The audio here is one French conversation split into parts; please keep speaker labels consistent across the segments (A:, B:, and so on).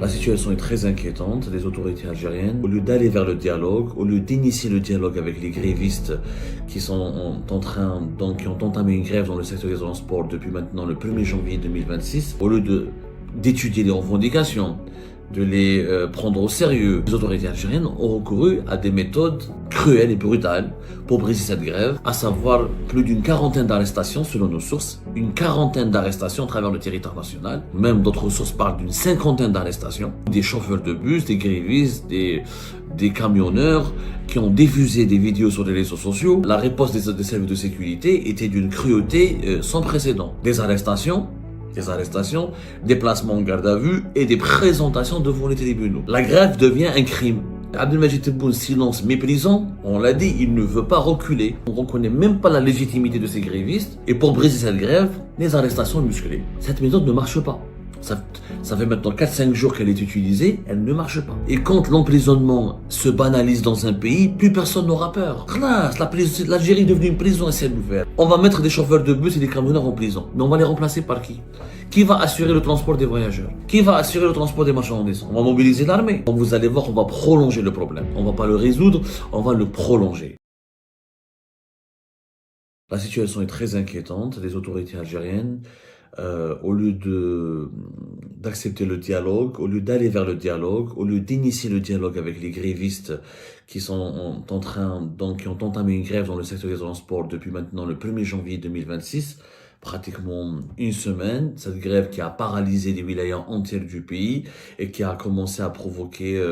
A: La situation est très inquiétante. Les autorités algériennes, au lieu d'aller vers le dialogue, au lieu d'initier le dialogue avec les grévistes qui sont qui ont entamé une grève dans le secteur des transports depuis maintenant le 1er janvier 2026, au lieu d'étudier les revendications, de les prendre au sérieux, les autorités algériennes ont recouru à des méthodes cruelles et brutales pour briser cette grève, à savoir plus d'une quarantaine d'arrestations selon nos sources, une quarantaine d'arrestations à travers le territoire national, même d'autres sources parlent d'une cinquantaine d'arrestations, des chauffeurs de bus, des grévistes, des camionneurs qui ont diffusé des vidéos sur les réseaux sociaux. La réponse des services de sécurité était d'une cruauté sans précédent. Des arrestations, des placements en garde à vue et des présentations devant les tribunaux. La grève devient un crime. Abdelmadjid Tebboune, silence méprisant, on l'a dit, il ne veut pas reculer. On ne reconnaît même pas la légitimité de ces grévistes. Et pour briser cette grève, les arrestations musclées. Cette méthode ne marche pas. Ça fait maintenant 4-5 jours qu'elle est utilisée, elle ne marche pas. Et quand l'emprisonnement se banalise dans un pays, plus personne n'aura peur. L'Algérie est devenue une prison à ciel ouvert. On va mettre des chauffeurs de bus et des camionneurs en prison. Mais on va les remplacer par qui? Qui va assurer le transport des voyageurs? Qui va assurer le transport des marchandises? On va mobiliser l'armée. Donc vous allez voir, on va prolonger le problème. On va pas le résoudre, on va le prolonger. La situation est très inquiétante. Les autorités algériennes, au lieu d'accepter le dialogue, au lieu d'aller vers le dialogue, au lieu d'initier le dialogue avec les grévistes qui sont qui ont entamé une grève dans le secteur des transports depuis maintenant le 1er janvier 2026, pratiquement une semaine, cette grève qui a paralysé des wilayas entières du pays et qui a commencé à provoquer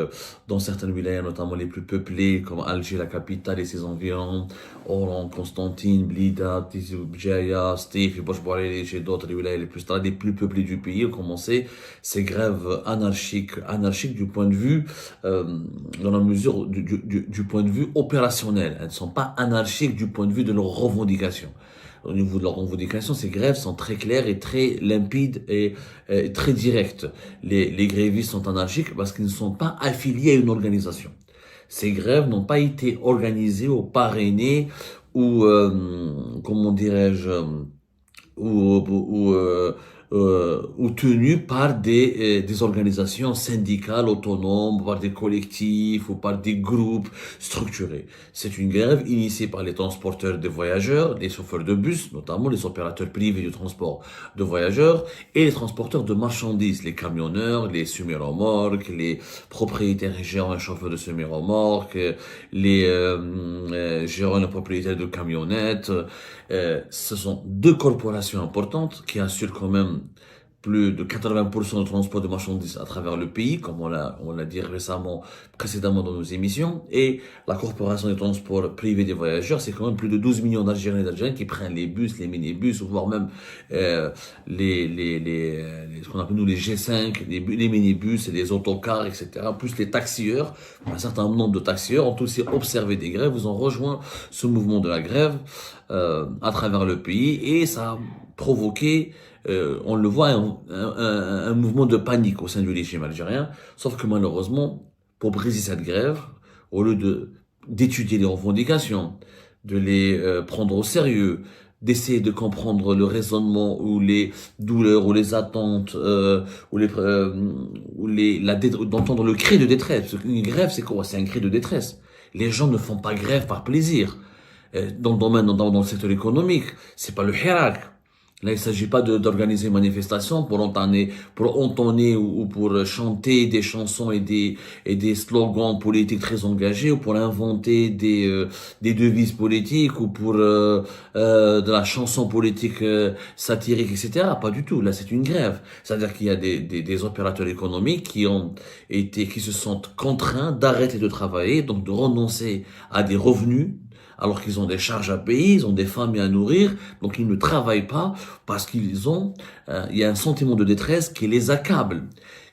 A: dans certaines wilayas, notamment les plus peuplées comme Alger, la capitale et ses environs, Oran, Constantine, Blida, Tizi Bjaya, Stif, et chez d'autres wilayas les plus peuplées du pays ont commencé ces grèves anarchiques du point de vue, dans la mesure du point de vue opérationnel. Elles ne sont pas anarchiques du point de vue de leurs revendications. Au niveau de leurs revendications, ces grèves sont très claires et très limpides et très directes. Les grévistes sont anarchiques parce qu'ils ne sont pas affiliés à une organisation. Ces grèves n'ont pas été organisées ou parrainées ou, comment dirais-je, ou tenues par des organisations syndicales autonomes, par des collectifs ou par des groupes structurés. C'est une grève initiée par les transporteurs de voyageurs, les chauffeurs de bus, notamment les opérateurs privés du transport de voyageurs, et les transporteurs de marchandises, les camionneurs, les semi-remorques, les propriétaires et gérants et chauffeurs de semi-remorques, les gérants et propriétaires de camionnettes. Ce sont deux corporations importantes qui assurent quand même plus de 80% de transport de marchandises à travers le pays, comme on l'a dit précédemment dans nos émissions. Et la corporation des transports privés des voyageurs, c'est quand même plus de 12 millions d'Algériens et d'Algériennes qui prennent les bus, les minibus, voire même ce qu'on appelle nous les G5, les minibus et les autocars, etc. Plus les taxieurs. Un certain nombre de taxieurs ont aussi observé des grèves. Ils ont rejoint ce mouvement de la grève à travers le pays et ça a provoqué on le voit, un mouvement de panique au sein du régime algérien, sauf que malheureusement, pour briser cette grève, au lieu d'étudier les revendications, de les prendre au sérieux, d'essayer de comprendre le raisonnement ou les douleurs ou les attentes d'entendre le cri de détresse. Parce qu'une grève, c'est quoi? C'est un cri de détresse. Les gens ne font pas grève par plaisir. Dans le domaine, dans le secteur économique, c'est pas le hirak. Là, il s'agit pas d'organiser une manifestation pour entonner ou pour chanter des chansons et des slogans politiques très engagés ou pour inventer des devises politiques ou pour de la chanson politique satirique, etc. Pas du tout. Là, c'est une grève. C'est-à-dire qu'il y a des opérateurs économiques qui se sentent contraints d'arrêter de travailler, donc de renoncer à des revenus, alors qu'ils ont des charges à payer, ils ont des familles à nourrir, donc ils ne travaillent pas parce il y a un sentiment de détresse qui les accable,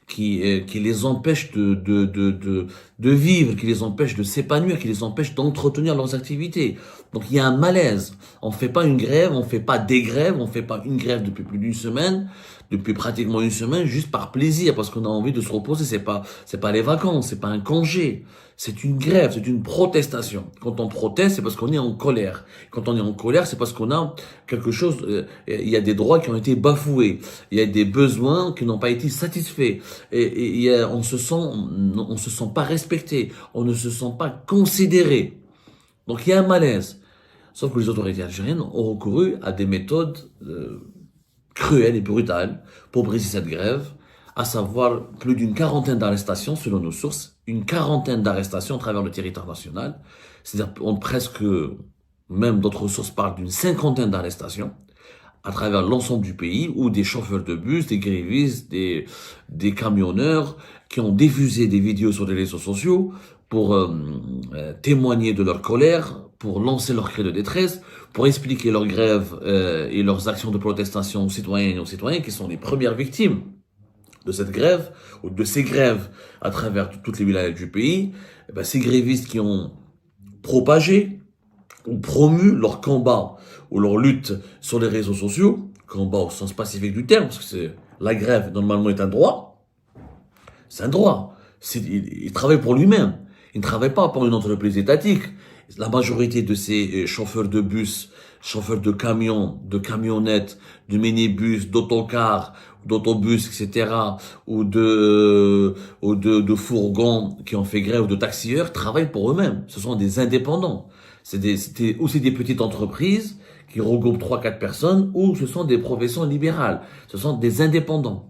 A: qui les empêche de vivre, qui les empêche de s'épanouir, qui les empêche d'entretenir leurs activités. Donc il y a un malaise. On fait pas une grève, on fait pas des grèves, on fait pas une grève depuis plus d'une semaine, depuis pratiquement une semaine, juste par plaisir, parce qu'on a envie de se reposer. C'est pas les vacances, c'est pas un congé. C'est une grève, c'est une protestation. Quand on proteste, c'est parce qu'on est en colère. Quand on est en colère, c'est parce qu'on a quelque chose, il y a des droits qui ont été bafoués. Il y a des besoins qui n'ont pas été satisfaits. On se sent pas respecté. On ne se sent pas considéré. Donc il y a un malaise. Sauf que les autorités algériennes ont recouru à des méthodes cruelles et brutales pour briser cette grève, à savoir plus d'une quarantaine d'arrestations selon nos sources, une quarantaine d'arrestations à travers le territoire national, c'est-à-dire presque, même d'autres sources parlent d'une cinquantaine d'arrestations à travers l'ensemble du pays, où des chauffeurs de bus, des grévistes, des camionneurs qui ont diffusé des vidéos sur les réseaux sociaux pour témoigner de leur colère, pour lancer leur cri de détresse, pour expliquer leur grève et leurs actions de protestation aux citoyennes et aux citoyens qui sont les premières victimes de cette grève, ou de ces grèves à travers toutes les villages du pays. Ces grévistes qui ont propagé ou promu leur combat ou leur lutte sur les réseaux sociaux, combat au sens pacifique du terme, parce que la grève normalement est un droit, c'est un droit. Il travaille pour lui-même, il ne travaille pas pour une entreprise étatique. La majorité de ces chauffeurs de bus, chauffeurs de camions, de camionnettes, de minibus, d'autocars, d'autobus, etc., ou de fourgons qui ont fait grève, ou de taxieurs, travaillent pour eux-mêmes. Ce sont des indépendants. C'est aussi des petites entreprises qui regroupent 3-4 personnes, ou ce sont des professions libérales. Ce sont des indépendants.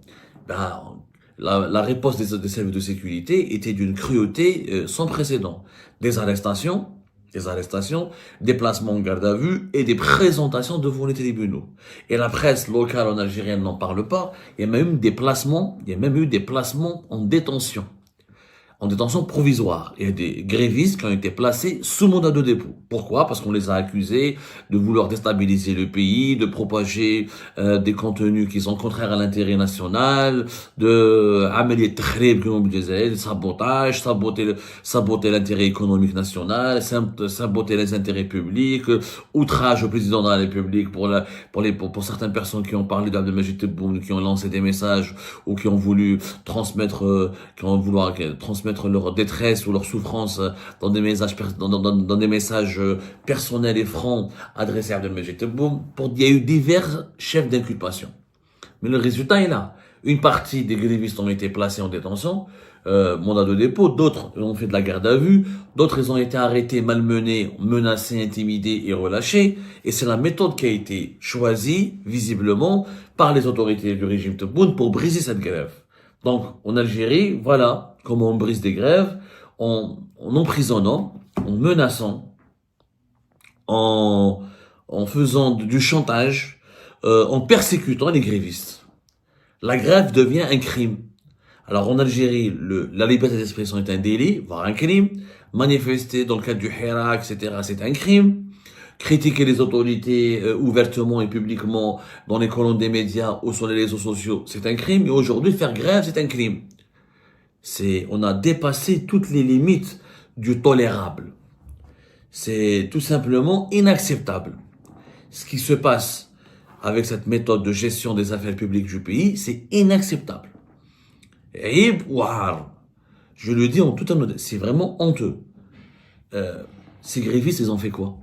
A: La réponse des services de sécurité était d'une cruauté sans précédent. Des arrestations, des placements en garde à vue et des présentations devant les tribunaux. Et la presse locale en Algérie n'en parle pas. Il y a même eu des placements en détention provisoire. Il y a des grévistes qui ont été placés sous mandat de dépôt. Pourquoi? Parce qu'on les a accusés de vouloir déstabiliser le pays, de propager des contenus qui sont contraires à l'intérêt national, de amener de sabotage, saboter l'intérêt économique national, saboter les intérêts publics, outrage au président de la République pour certaines personnes qui ont parlé d'Abdelmajid Tebboune, qui ont lancé des messages ou qui ont voulu transmettre leur détresse ou leur souffrance dans des messages personnels et francs adressés à Abdelmajid Tebboune. Il y a eu divers chefs d'inculpation. Mais le résultat est là. Une partie des grévistes ont été placés en détention, mandat de dépôt, d'autres ont fait de la garde à vue, d'autres ils ont été arrêtés, malmenés, menacés, intimidés et relâchés. Et c'est la méthode qui a été choisie, visiblement, par les autorités du régime Tebboune pour briser cette grève. Donc, en Algérie, voilà comment on brise des grèves, en emprisonnant, en menaçant, en faisant du chantage, en persécutant les grévistes. La grève devient un crime. Alors, en Algérie, la liberté d'expression est un délit, voire un crime. Manifester dans le cadre du Hirak, etc., c'est un crime. Critiquer les autorités ouvertement et publiquement dans les colonnes des médias ou sur les réseaux sociaux, c'est un crime. Et aujourd'hui, faire grève, c'est un crime. On a dépassé toutes les limites du tolérable. C'est tout simplement inacceptable. Ce qui se passe avec cette méthode de gestion des affaires publiques du pays, c'est inacceptable. Et je le dis en toute honnêteté, c'est vraiment honteux. Ces grévistes, ils ont fait quoi?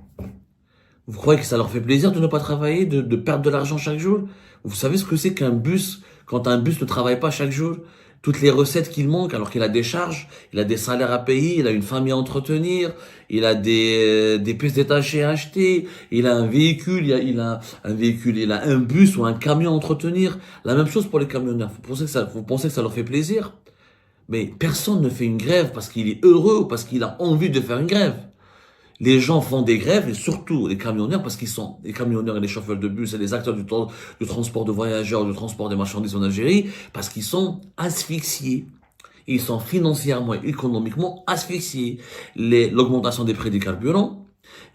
A: Vous croyez que ça leur fait plaisir de ne pas travailler, de perdre de l'argent chaque jour? Vous savez ce que c'est qu'un bus, quand un bus ne travaille pas chaque jour? Toutes les recettes qu'il manque, alors qu'il a des charges, il a des salaires à payer, il a une famille à entretenir, il a des pièces détachées à acheter, il a un véhicule, il a un bus ou un camion à entretenir. La même chose pour les camionneurs. Vous pensez que ça leur fait plaisir? Mais personne ne fait une grève parce qu'il est heureux ou parce qu'il a envie de faire une grève. Les gens font des grèves, et surtout les camionneurs, parce qu'ils sont les camionneurs et les chauffeurs de bus et les acteurs du transport de voyageurs, du transport des marchandises en Algérie, parce qu'ils sont asphyxiés. Ils sont financièrement et économiquement asphyxiés. L'augmentation des prix des carburants,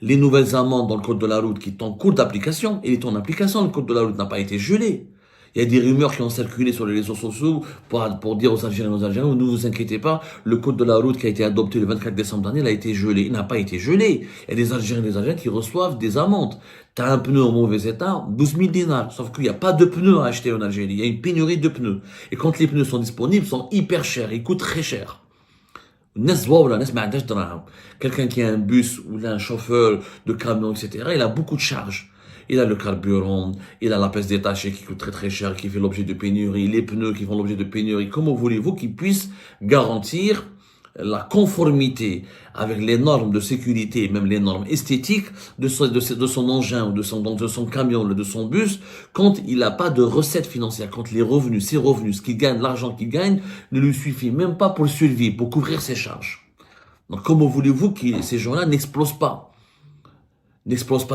A: les nouvelles amendes dans le code de la route qui est en cours d'application, il est en application, le code de la route n'a pas été gelé. Il y a des rumeurs qui ont circulé sur les réseaux sociaux pour dire aux Algériens, ne vous inquiétez pas, le code de la route qui a été adopté le 24 décembre dernier, il a été gelé. Il n'a pas été gelé. Il y a des Algériens et des Algériens qui reçoivent des amendes. T'as un pneu en mauvais état, 12 000 dinars. Sauf qu'il n'y a pas de pneus à acheter en Algérie. Il y a une pénurie de pneus. Et quand les pneus sont disponibles, ils sont hyper chers. Ils coûtent très cher. Quelqu'un qui a un bus ou un chauffeur de camion, etc., il a beaucoup de charges. Il a le carburant, il a la pièce détachée qui coûte très très cher, qui fait l'objet de pénurie, les pneus qui font l'objet de pénurie. Comment voulez-vous qu'il puisse garantir la conformité avec les normes de sécurité et même les normes esthétiques de son engin ou de son camion, de son bus, quand il n'a pas de recettes financières, quand les revenus, ses revenus, ce qu'il gagne, l'argent qu'il gagne, ne lui suffit même pas pour survivre, pour couvrir ses charges. Donc comment voulez-vous que ces gens-là n'explosent pas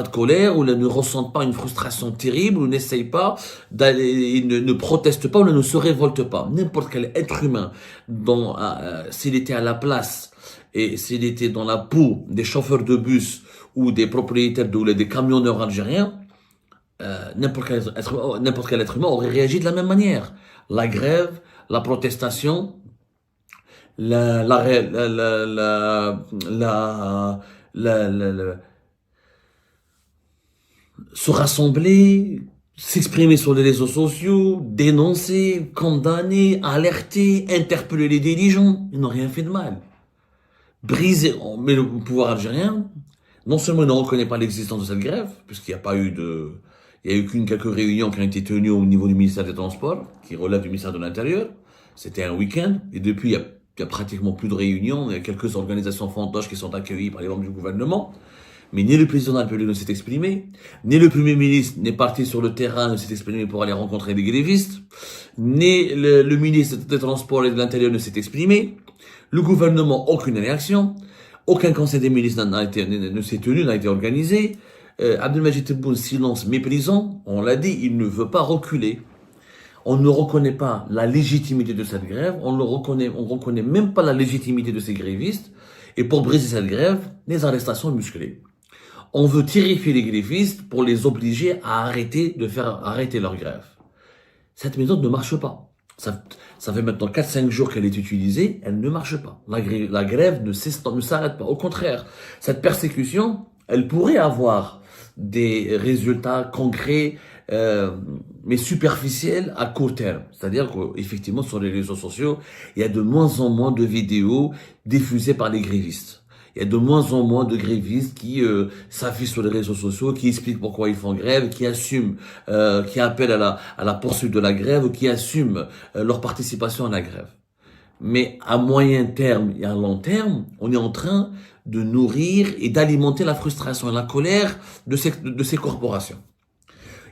A: de colère, ou ne ressentent pas une frustration terrible, ou n'essayent pas d'aller, ne protestent pas, ou ne se révoltent pas. N'importe quel être humain, s'il était à la place, et s'il était dans la peau des chauffeurs de bus, ou des propriétaires ou des camionneurs algériens, n'importe quel être humain aurait réagi de la même manière. La grève, la protestation, la, la, la, la, la, la se rassembler, s'exprimer sur les réseaux sociaux, dénoncer, condamner, alerter, interpeller les dirigeants. Ils n'ont rien fait de mal. Briser, mais le pouvoir algérien, non seulement ne reconnaît pas l'existence de cette grève, puisqu'il n'y a pas eu il y a eu qu'une quelques réunions qui ont été tenues au niveau du ministère des Transports, qui relève du ministère de l'Intérieur. C'était un week-end, et depuis, il y a pratiquement plus de réunions. Il y a quelques organisations fantoches qui sont accueillies par les membres du gouvernement. Mais ni le président de la République ne s'est exprimé, ni le Premier ministre n'est parti sur le terrain, ne s'est exprimé pour aller rencontrer des grévistes, ni le ministre des Transports et de l'Intérieur ne s'est exprimé. Le gouvernement, aucune réaction. Aucun conseil des ministres ne s'est tenu, n'a été organisé. Abdelmajid Tebboune, silence méprisant. On l'a dit, il ne veut pas reculer. On ne reconnaît pas la légitimité de cette grève. On reconnaît même pas la légitimité de ces grévistes. Et pour briser cette grève, les arrestations musclées. On veut terrifier les grévistes pour les obliger à arrêter leur grève. Cette méthode ne marche pas. Ça fait maintenant 4-5 jours qu'elle est utilisée, elle ne marche pas. La grève ne s'arrête pas. Au contraire, cette persécution, elle pourrait avoir des résultats concrets, mais superficiels à court terme. C'est-à-dire qu'effectivement, sur les réseaux sociaux, il y a de moins en moins de vidéos diffusées par les grévistes. Il y a de moins en moins de grévistes qui s'affichent sur les réseaux sociaux, qui expliquent pourquoi ils font grève, qui assument, qui appellent à la poursuite de la grève, ou qui assument leur participation à la grève. Mais à moyen terme et à long terme, on est en train de nourrir et d'alimenter la frustration et la colère de ces corporations.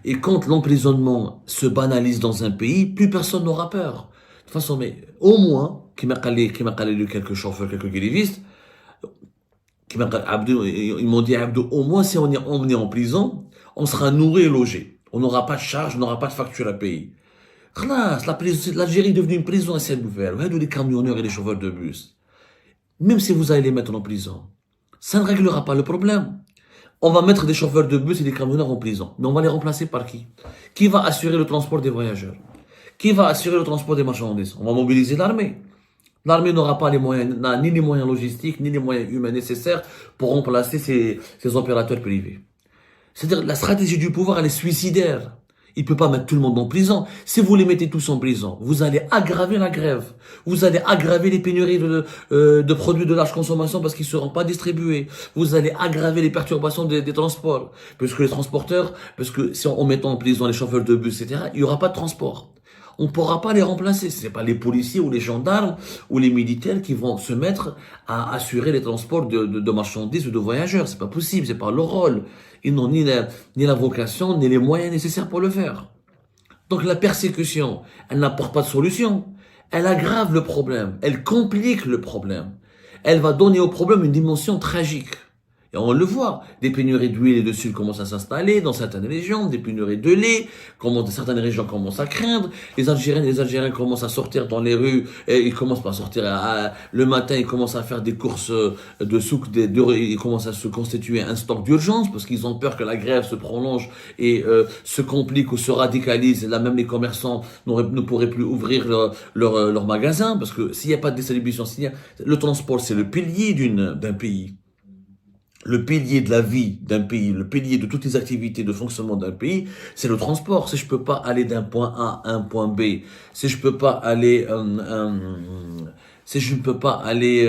A: Et quand l'emprisonnement se banalise dans un pays, plus personne n'aura peur. De toute façon, mais au moins, qui m'a calé quelques chauffeurs, quelques grévistes, ils m'ont dit, Abdou, au moins si on est en prison, on sera nourri et logé. On n'aura pas de charge, on n'aura pas de facture à payer. L'Algérie est devenue une prison à ciel ouvert. Regardez les camionneurs et les chauffeurs de bus. Même si vous allez les mettre en prison, ça ne réglera pas le problème. On va mettre des chauffeurs de bus et des camionneurs en prison. Mais on va les remplacer par qui? Qui va assurer le transport des voyageurs? Qui va assurer le transport des marchandises? On va mobiliser l'armée. L'armée n'aura pas ni les moyens logistiques, ni les moyens humains nécessaires pour remplacer ces opérateurs privés. C'est-à-dire, la stratégie du pouvoir, elle est suicidaire. Il peut pas mettre tout le monde en prison. Si vous les mettez tous en prison, vous allez aggraver la grève. Vous allez aggraver les pénuries de produits de large consommation parce qu'ils ne seront pas distribués. Vous allez aggraver les perturbations des transports. Parce que si on met en prison les chauffeurs de bus, etc., il n'y aura pas de transport. On ne pourra pas les remplacer. Ce n'est pas les policiers ou les gendarmes ou les militaires qui vont se mettre à assurer les transports de marchandises ou de voyageurs. C'est pas possible, c'est pas leur rôle. Ils n'ont ni la vocation, ni les moyens nécessaires pour le faire. Donc la persécution, elle n'apporte pas de solution. Elle aggrave le problème, elle complique le problème. Elle va donner au problème une dimension tragique. Et on le voit, des pénuries d'huile et de sucre commencent à s'installer dans certaines régions, des pénuries de lait, certaines régions commencent à craindre, les Algériens commencent à sortir dans les rues, et ils commencent pas à sortir le matin, ils commencent à faire des courses de souk, ils commencent à se constituer un stock d'urgence, parce qu'ils ont peur que la grève se prolonge et se complique ou se radicalise, et là même les commerçants ne pourraient plus ouvrir leurs magasins, parce que s'il n'y a pas de distribution, le transport c'est le pilier d'un pays. Le pilier de la vie d'un pays, le pilier de toutes les activités de fonctionnement d'un pays, c'est le transport. Si je peux pas aller d'un point A à un point B, si je peux pas aller, si je ne peux pas aller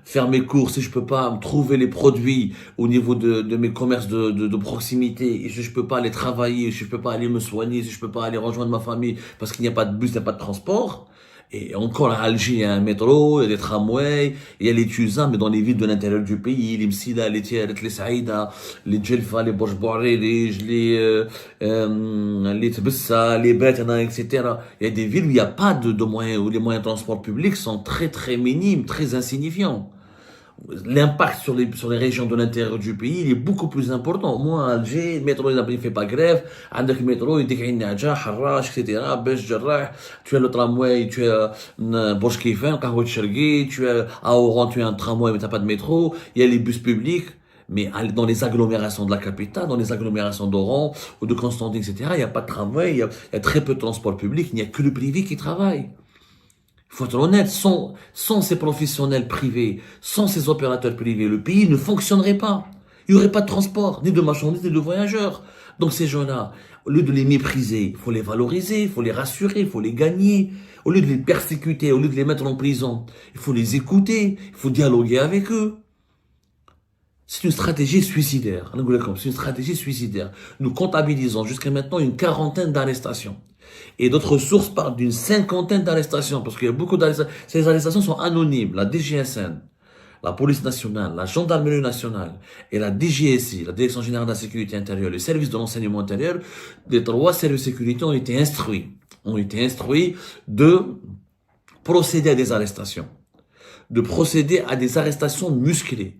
A: faire mes courses, si je peux pas trouver les produits au niveau de mes commerces de proximité, et si je peux pas aller travailler, si je peux pas aller me soigner, si je peux pas aller rejoindre ma famille parce qu'il n'y a pas de bus, il n'y a pas de transport. Et encore à Alger, il y a un métro, il y a des tramways, il y a les Tusas, mais dans les villes de l'intérieur du pays, les Msida, les Tiaret, les Saïda, les Djelfa, les Bojbouré, les Tbessa, les Betana, etc. Il y a des villes où il n'y a pas de moyens, où les moyens de transport public sont très très minimes, très insignifiants. L'impact sur les régions de l'intérieur du pays, il est beaucoup plus important. Moi, à Alger, le métro, il ne fait pas grève. Avec le métro, il dit qu'il y a Harrach, etc. Besh Jarrah, tu as le tramway, tu as Burj Khalifa, Kahwa Chergui, tu as à Oran, tu as un tramway, mais tu n'as pas de métro. Il y a les bus publics. Mais dans les agglomérations de la capitale, dans les agglomérations d'Oran ou de Constantine, etc., il n'y a pas de tramway, il y a très peu de transport public, il n'y a que le privé qui travaille. Il faut être honnête, sans ces professionnels privés, sans ces opérateurs privés, le pays ne fonctionnerait pas. Il n'y aurait pas de transport, ni de marchandises, ni de voyageurs. Donc ces gens-là, au lieu de les mépriser, il faut les valoriser, il faut les rassurer, il faut les gagner. Au lieu de les persécuter, au lieu de les mettre en prison, il faut les écouter, il faut dialoguer avec eux. C'est une stratégie suicidaire. C'est une stratégie suicidaire. Nous comptabilisons jusqu'à maintenant une quarantaine d'arrestations. Et d'autres sources parlent d'une cinquantaine d'arrestations, parce qu'il y a beaucoup d'arrestations. Ces arrestations sont anonymes. La DGSN, la police nationale, la gendarmerie nationale et la DGSI, la Direction générale de la sécurité intérieure, le service de l'enseignement intérieur, les 3 services de sécurité ont été instruits de procéder à des arrestations, de procéder à des arrestations musclées,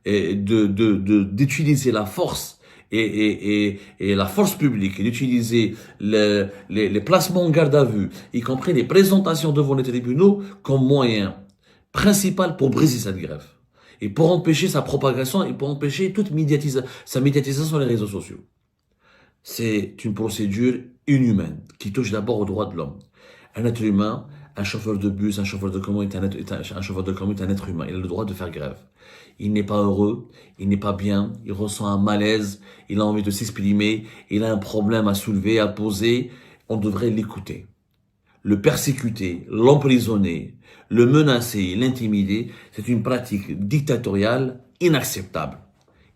A: et d'utiliser la force et la force publique, et d'utiliser les placements en garde à vue, y compris les présentations devant les tribunaux, comme moyen principal pour briser cette grève et pour empêcher sa propagation et pour empêcher toute sa médiatisation sur les réseaux sociaux. C'est une procédure inhumaine qui touche d'abord aux droits de l'homme. Un être humain, un chauffeur de bus, un chauffeur de camion un chauffeur de camion est un être humain. Il a le droit de faire grève. Il n'est pas heureux, il n'est pas bien, il ressent un malaise, il a envie de s'exprimer, il a un problème à soulever, à poser. On devrait l'écouter. Le persécuter, l'emprisonner, le menacer, l'intimider, c'est une pratique dictatoriale inacceptable,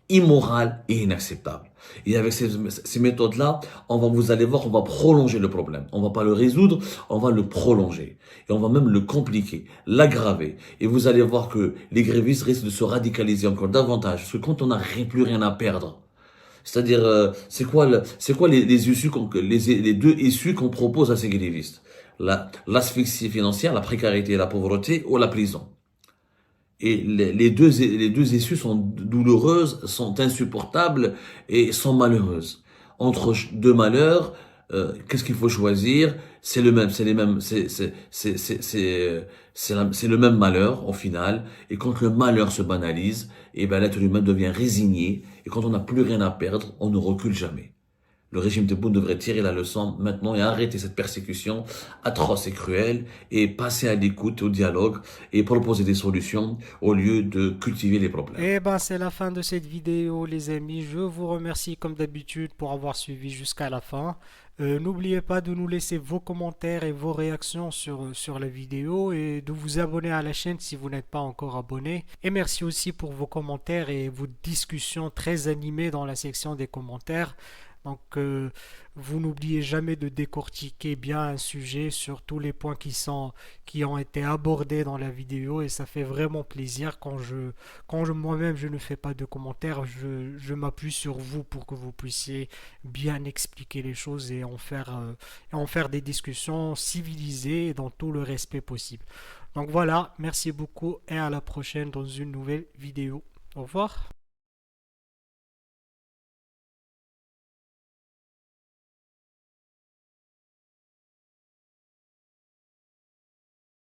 A: immorale et inacceptable. Et avec ces méthodes-là, vous allez voir, on va prolonger le problème. On va pas le résoudre, on va le prolonger. Et on va même le compliquer, l'aggraver. Et vous allez voir que les grévistes risquent de se radicaliser encore davantage. Parce que quand on n'a plus rien à perdre, c'est-à-dire, c'est quoi les issues, les deux issues qu'on propose à ces grévistes? L'asphyxie financière, la précarité et la pauvreté, ou la prison. Et les deux issues sont douloureuses, sont insupportables et sont malheureuses. Entre deux malheurs, qu'est-ce qu'il faut choisir? C'est le même, c'est les mêmes, c'est le même malheur au final. Et quand le malheur se banalise, et ben l'être humain devient résigné. Et quand on n'a plus rien à perdre, on ne recule jamais. Le régime Tebboune devrait tirer la leçon maintenant et arrêter cette persécution atroce et cruelle et passer à l'écoute, au dialogue et proposer des solutions au lieu de cultiver les problèmes.
B: Et ben c'est la fin de cette vidéo les amis. Je vous remercie comme d'habitude pour avoir suivi jusqu'à la fin. N'oubliez pas de nous laisser vos commentaires et vos réactions sur la vidéo et de vous abonner à la chaîne si vous n'êtes pas encore abonné. Et merci aussi pour vos commentaires et vos discussions très animées dans la section des commentaires. Donc, vous n'oubliez jamais de décortiquer bien un sujet sur tous les points qui ont été abordés dans la vidéo et ça fait vraiment plaisir moi-même je ne fais pas de commentaires, je m'appuie sur vous pour que vous puissiez bien expliquer les choses et en faire des discussions civilisées et dans tout le respect possible. Donc voilà, merci beaucoup et à la prochaine dans une nouvelle vidéo. Au revoir.